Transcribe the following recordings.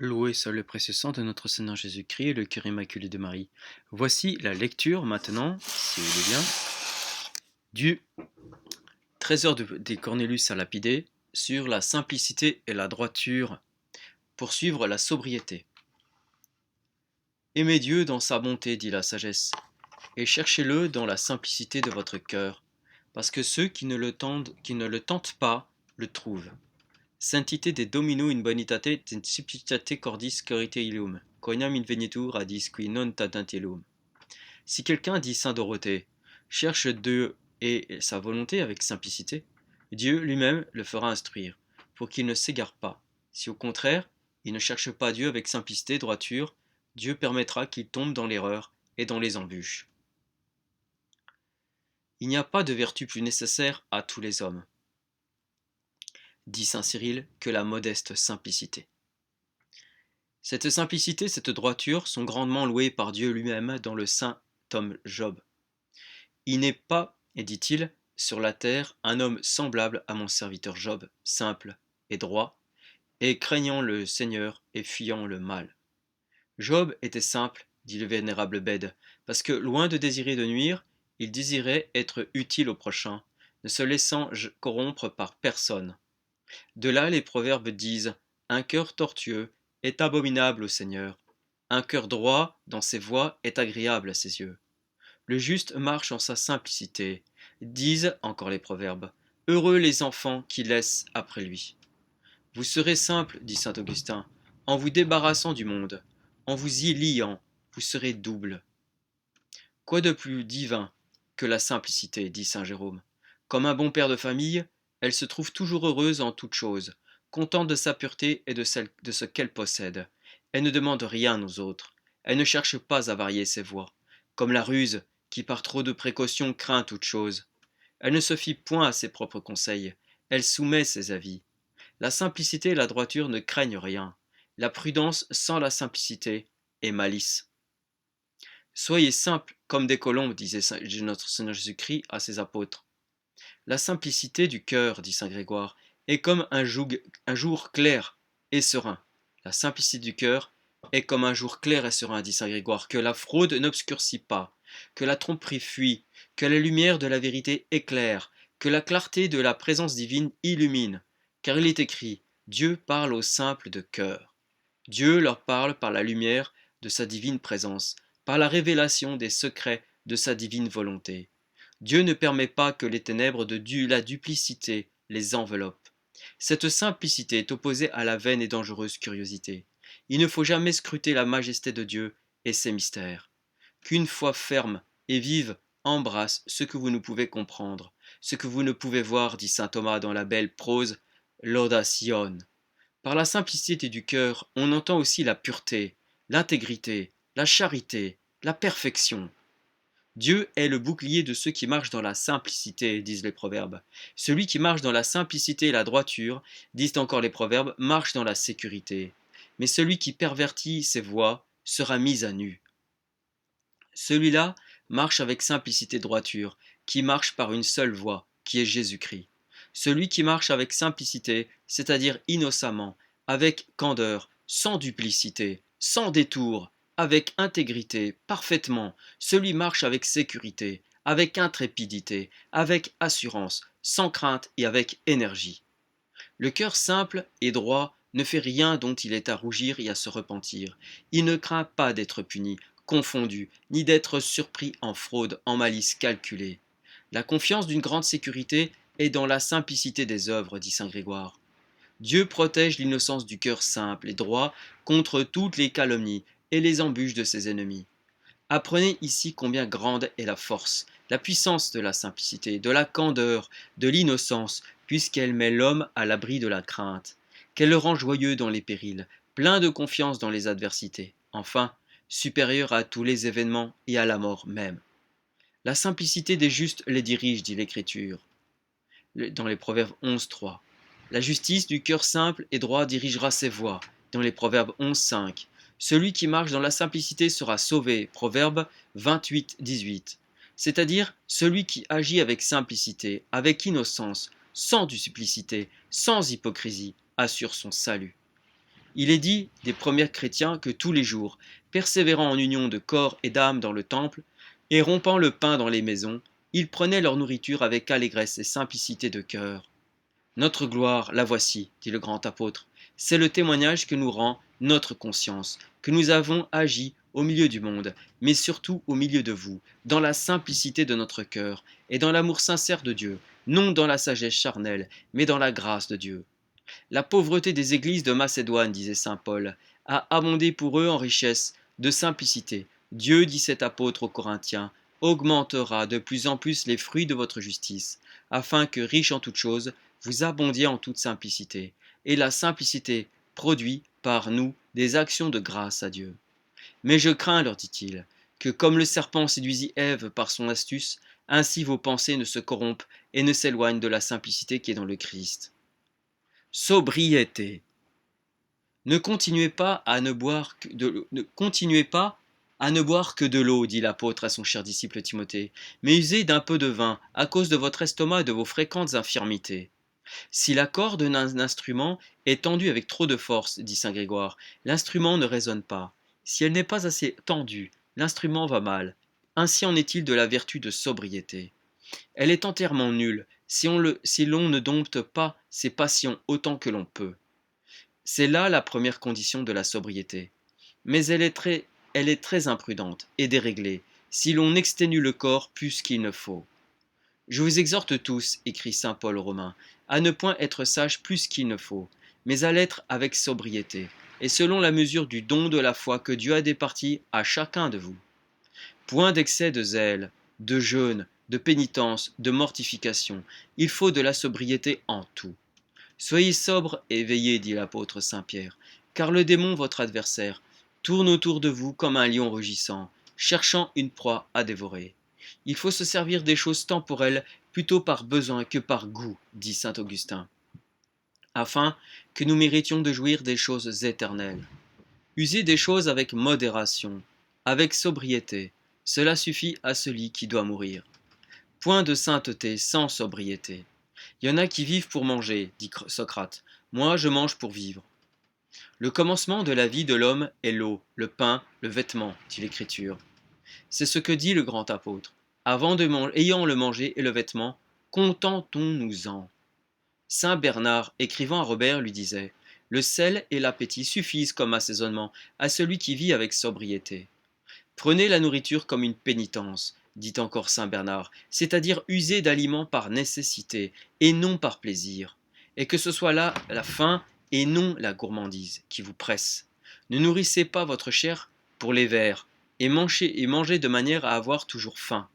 Loué soit le précieux sang de notre Seigneur Jésus-Christ et le cœur immaculé de Marie. Voici la lecture maintenant, si vous voulez bien, du Trésor des Cornélus à Lapidé sur la simplicité et la droiture pour suivre la sobriété. Aimez Dieu dans sa bonté, dit la sagesse, et cherchez-le dans la simplicité de votre cœur, parce que ceux qui ne le tentent pas le trouvent. Sanctité de Domino in bonitate et simplicitate cordis corite illum, quoniam invenitur radis qui non tadentielum. Si quelqu'un dit Saint Dorothée, cherche Dieu et sa volonté avec simplicité, Dieu lui-même le fera instruire, pour qu'il ne s'égare pas. Si au contraire, il ne cherche pas Dieu avec simplicité et droiture, Dieu permettra qu'il tombe dans l'erreur et dans les embûches. Il n'y a pas de vertu plus nécessaire à tous les hommes, dit saint Cyril, que la modeste simplicité. Cette simplicité, cette droiture sont grandement louées par Dieu lui-même dans le saint homme Job. Il n'est pas, et dit-il, sur la terre un homme semblable à mon serviteur Job, simple et droit, et craignant le Seigneur et fuyant le mal. Job était simple, dit le vénérable Bède, parce que loin de désirer de nuire, il désirait être utile au prochain, ne se laissant corrompre par personne. De là les proverbes disent: un cœur tortueux est abominable au Seigneur, un cœur droit dans ses voies est agréable à ses yeux. Le juste marche en sa simplicité, disent encore les proverbes. Heureux les enfants qui laissent après lui. Vous serez simple, dit saint Augustin, en vous débarrassant du monde, en vous y liant, vous serez double. Quoi de plus divin que la simplicité, dit saint Jérôme. Comme un bon père de famille, elle se trouve toujours heureuse en toutes choses, contente de sa pureté et de ce qu'elle possède. Elle ne demande rien aux autres, elle ne cherche pas à varier ses voies, comme la ruse, qui par trop de précaution craint toute chose. Elle ne se fie point à ses propres conseils, elle soumet ses avis. La simplicité et la droiture ne craignent rien. La prudence sans la simplicité est malice. Soyez simples comme des colombes, disait notre Seigneur Jésus-Christ à ses apôtres. La simplicité du cœur, dit saint Grégoire, est comme un jour clair et serein. La simplicité du cœur est comme un jour clair et serein, dit saint Grégoire, que la fraude n'obscurcit pas, que la tromperie fuit, que la lumière de la vérité éclaire, que la clarté de la présence divine illumine. Car il est écrit: Dieu parle aux simples de cœur. Dieu leur parle par la lumière de sa divine présence, par la révélation des secrets de sa divine volonté. Dieu ne permet pas que les ténèbres de la duplicité les enveloppent. Cette simplicité est opposée à la vaine et dangereuse curiosité. Il ne faut jamais scruter la majesté de Dieu et ses mystères. Qu'une foi ferme et vive embrasse ce que vous ne pouvez comprendre, ce que vous ne pouvez voir, dit saint Thomas dans la belle prose Laudación. Par la simplicité du cœur, on entend aussi la pureté, l'intégrité, la charité, la perfection. Dieu est le bouclier de ceux qui marchent dans la simplicité, disent les proverbes. Celui qui marche dans la simplicité et la droiture, disent encore les proverbes, marche dans la sécurité. Mais celui qui pervertit ses voies sera mis à nu. Celui-là marche avec simplicité et droiture, qui marche par une seule voie, qui est Jésus-Christ. Celui qui marche avec simplicité, c'est-à-dire innocemment, avec candeur, sans duplicité, sans détour, avec intégrité, parfaitement, celui marche avec sécurité, avec intrépidité, avec assurance, sans crainte et avec énergie. Le cœur simple et droit ne fait rien dont il est à rougir et à se repentir. Il ne craint pas d'être puni, confondu, ni d'être surpris en fraude, en malice calculée. La confiance d'une grande sécurité est dans la simplicité des œuvres, dit saint Grégoire. Dieu protège l'innocence du cœur simple et droit contre toutes les calomnies et les embûches de ses ennemis. Apprenez ici combien grande est la force, la puissance de la simplicité, de la candeur, de l'innocence, puisqu'elle met l'homme à l'abri de la crainte, qu'elle le rend joyeux dans les périls, plein de confiance dans les adversités, enfin, supérieur à tous les événements et à la mort même. La simplicité des justes les dirige, dit l'Écriture, dans les Proverbes 11.3. La justice du cœur simple et droit dirigera ses voies, dans les Proverbes 11.5. Celui qui marche dans la simplicité sera sauvé, Proverbe 28.18. C'est-à-dire celui qui agit avec simplicité, avec innocence, sans duplicité, sans hypocrisie, assure son salut. Il est dit des premiers chrétiens que tous les jours, persévérant en union de corps et d'âme dans le temple, et rompant le pain dans les maisons, ils prenaient leur nourriture avec allégresse et simplicité de cœur. Notre gloire, la voici, dit le grand apôtre. C'est le témoignage que nous rend notre conscience, que nous avons agi au milieu du monde, mais surtout au milieu de vous, dans la simplicité de notre cœur et dans l'amour sincère de Dieu, non dans la sagesse charnelle, mais dans la grâce de Dieu. La pauvreté des églises de Macédoine, disait saint Paul, a abondé pour eux en richesse de simplicité. Dieu, dit cet apôtre aux Corinthiens, augmentera de plus en plus les fruits de votre justice, afin que, riche en toutes choses, vous abondiez en toute simplicité. Et la simplicité produit par nous des actions de grâce à Dieu. Mais je crains, leur dit-il, que comme le serpent séduisit Ève par son astuce, ainsi vos pensées ne se corrompent et ne s'éloignent de la simplicité qui est dans le Christ. Sobriété. Ne continuez pas à ne boire que de l'eau, dit l'apôtre à son cher disciple Timothée, mais usez d'un peu de vin, à cause de votre estomac et de vos fréquentes infirmités. Si la corde d'un instrument est tendue avec trop de force, dit saint Grégoire, l'instrument ne résonne pas. Si elle n'est pas assez tendue, l'instrument va mal. Ainsi en est-il de la vertu de sobriété. Elle est entièrement nulle si l'on ne dompte pas ses passions autant que l'on peut. C'est là la première condition de la sobriété. Mais elle est très imprudente et déréglée si l'on exténue le corps plus qu'il ne faut. Je vous exhorte tous, écrit saint Paul aux Romains, à ne point être sages plus qu'il ne faut, mais à l'être avec sobriété, et selon la mesure du don de la foi que Dieu a départi à chacun de vous. Point d'excès de zèle, de jeûne, de pénitence, de mortification. Il faut de la sobriété en tout. Soyez sobre et veillez, dit l'apôtre saint Pierre, car le démon, votre adversaire, tourne autour de vous comme un lion rugissant, cherchant une proie à dévorer. Il faut se servir des choses temporelles plutôt par besoin que par goût, dit saint Augustin, afin que nous méritions de jouir des choses éternelles. Usez des choses avec modération, avec sobriété, cela suffit à celui qui doit mourir. Point de sainteté sans sobriété. Il y en a qui vivent pour manger, dit Socrate. Moi, je mange pour vivre. Le commencement de la vie de l'homme est l'eau, le pain, le vêtement, dit l'Écriture. C'est ce que dit le grand apôtre. Ayant le manger et le vêtement, contentons-nous-en. Saint Bernard, écrivant à Robert, lui disait: le sel et l'appétit suffisent comme assaisonnement à celui qui vit avec sobriété. Prenez la nourriture comme une pénitence, dit encore saint Bernard, c'est-à-dire user d'aliments par nécessité et non par plaisir, et que ce soit là la faim et non la gourmandise qui vous presse. Ne nourrissez pas votre chair pour les vers, et mangez de manière à avoir toujours faim.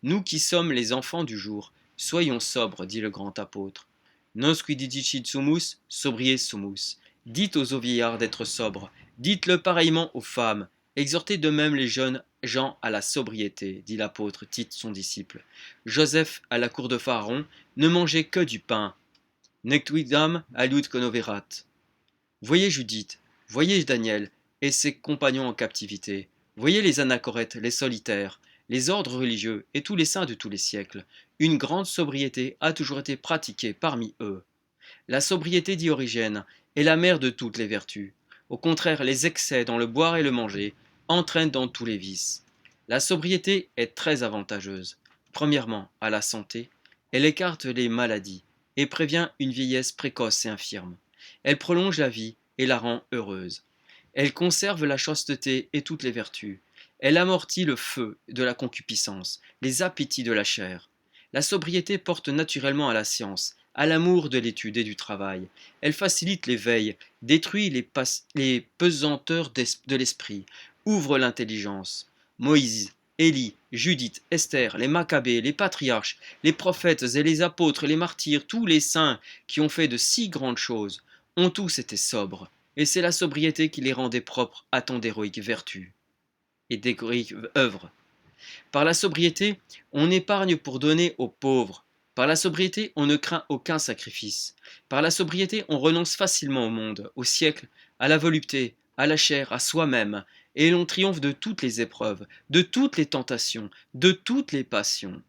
Nous qui sommes les enfants du jour, soyons sobres, dit le grand apôtre. Nos qui didicit sumus, sobriez sumus. Dites aux vieillards d'être sobres, dites-le pareillement aux femmes. Exhortez de même les jeunes gens à la sobriété, dit l'apôtre Tite, son disciple. Joseph, à la cour de Pharaon, ne mangeait que du pain. Nectuidam alut conoverat. Voyez Judith, voyez Daniel et ses compagnons en captivité. Voyez les anachorètes, les solitaires, les ordres religieux et tous les saints de tous les siècles. Une grande sobriété a toujours été pratiquée parmi eux. La sobriété, dit Origène, est la mère de toutes les vertus. Au contraire, les excès dans le boire et le manger entraînent dans tous les vices. La sobriété est très avantageuse. Premièrement, à la santé, elle écarte les maladies et prévient une vieillesse précoce et infirme. Elle prolonge la vie et la rend heureuse. Elle conserve la chasteté et toutes les vertus. Elle amortit le feu de la concupiscence, les appétits de la chair. La sobriété porte naturellement à la science, à l'amour de l'étude et du travail. Elle facilite l'éveil, détruit les pesanteurs de l'esprit, ouvre l'intelligence. Moïse, Élie, Judith, Esther, les Maccabées, les patriarches, les prophètes et les apôtres, les martyrs, tous les saints qui ont fait de si grandes choses, ont tous été sobres, et c'est la sobriété qui les rendait propres à tant d'héroïques vertus et d'héroïques œuvres. Par la sobriété, on épargne pour donner aux pauvres. Par la sobriété, on ne craint aucun sacrifice. Par la sobriété, on renonce facilement au monde, au siècle, à la volupté, à la chair, à soi-même, et l'on triomphe de toutes les épreuves, de toutes les tentations, de toutes les passions.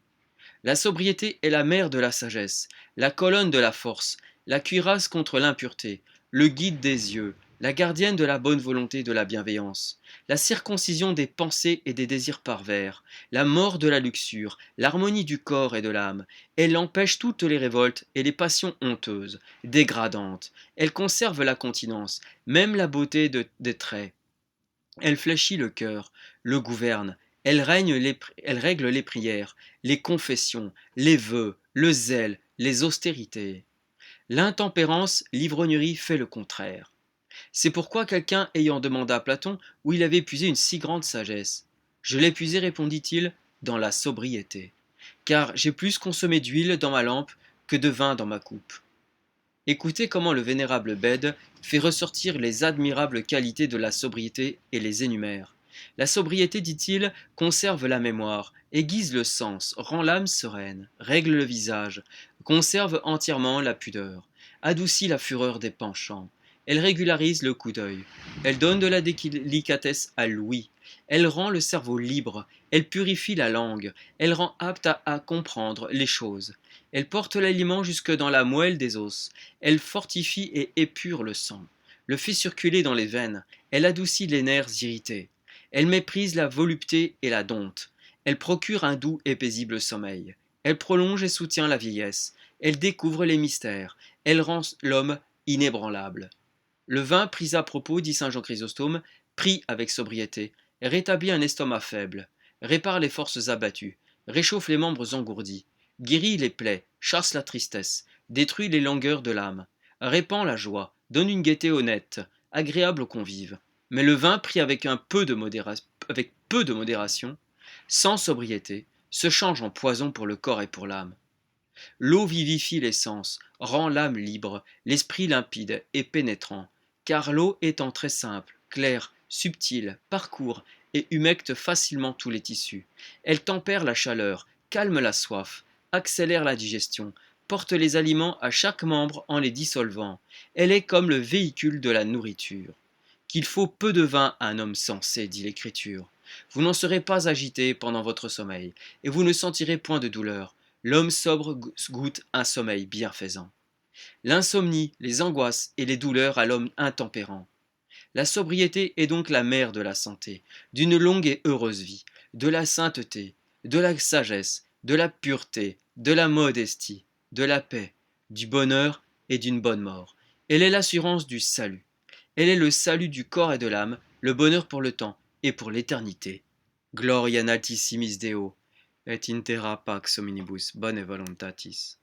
La sobriété est la mère de la sagesse, la colonne de la force, la cuirasse contre l'impureté, le guide des yeux, la gardienne de la bonne volonté et de la bienveillance, la circoncision des pensées et des désirs parvers, la mort de la luxure, l'harmonie du corps et de l'âme. Elle empêche toutes les révoltes et les passions honteuses, dégradantes. Elle conserve la continence, même la beauté des traits. Elle fléchit le cœur, le gouverne, elle règle les prières, les confessions, les vœux, le zèle, les austérités. L'intempérance, l'ivrognerie fait le contraire. C'est pourquoi quelqu'un ayant demandé à Platon où il avait puisé une si grande sagesse. Je l'ai puisée, répondit-il, dans la sobriété, car j'ai plus consommé d'huile dans ma lampe que de vin dans ma coupe. Écoutez comment le vénérable Bède fait ressortir les admirables qualités de la sobriété et les énumère. La sobriété, dit-il, conserve la mémoire, aiguise le sens, rend l'âme sereine, règle le visage, conserve entièrement la pudeur, adoucit la fureur des penchants. Elle régularise le coup d'œil, elle donne de la délicatesse à l'ouïe, elle rend le cerveau libre, elle purifie la langue, elle rend apte à comprendre les choses. Elle porte l'aliment jusque dans la moelle des os, elle fortifie et épure le sang, le fait circuler dans les veines, elle adoucit les nerfs irrités, elle méprise la volupté et la dompte, elle procure un doux et paisible sommeil, elle prolonge et soutient la vieillesse, elle découvre les mystères, elle rend l'homme inébranlable. Le vin pris à propos, dit saint Jean Chrysostome, pris avec sobriété, rétablit un estomac faible, répare les forces abattues, réchauffe les membres engourdis, guérit les plaies, chasse la tristesse, détruit les langueurs de l'âme, répand la joie, donne une gaieté honnête, agréable aux convives. Mais le vin pris avec peu de modération, sans sobriété, se change en poison pour le corps et pour l'âme. L'eau vivifie les sens, rend l'âme libre, l'esprit limpide et pénétrant, car l'eau étant très simple, claire, subtile, parcourt et humecte facilement tous les tissus. Elle tempère la chaleur, calme la soif, accélère la digestion, porte les aliments à chaque membre en les dissolvant. Elle est comme le véhicule de la nourriture. Qu'il faut peu de vin à un homme sensé, dit l'Écriture. Vous n'en serez pas agité pendant votre sommeil, et vous ne sentirez point de douleur. L'homme sobre goûte un sommeil bienfaisant. L'insomnie, les angoisses et les douleurs à l'homme intempérant. La sobriété est donc la mère de la santé, d'une longue et heureuse vie, de la sainteté, de la sagesse, de la pureté, de la modestie, de la paix, du bonheur et d'une bonne mort. Elle est l'assurance du salut. Elle est le salut du corps et de l'âme, le bonheur pour le temps et pour l'éternité. Gloria in altissimis Deo, et in terra pax hominibus bone voluntatis.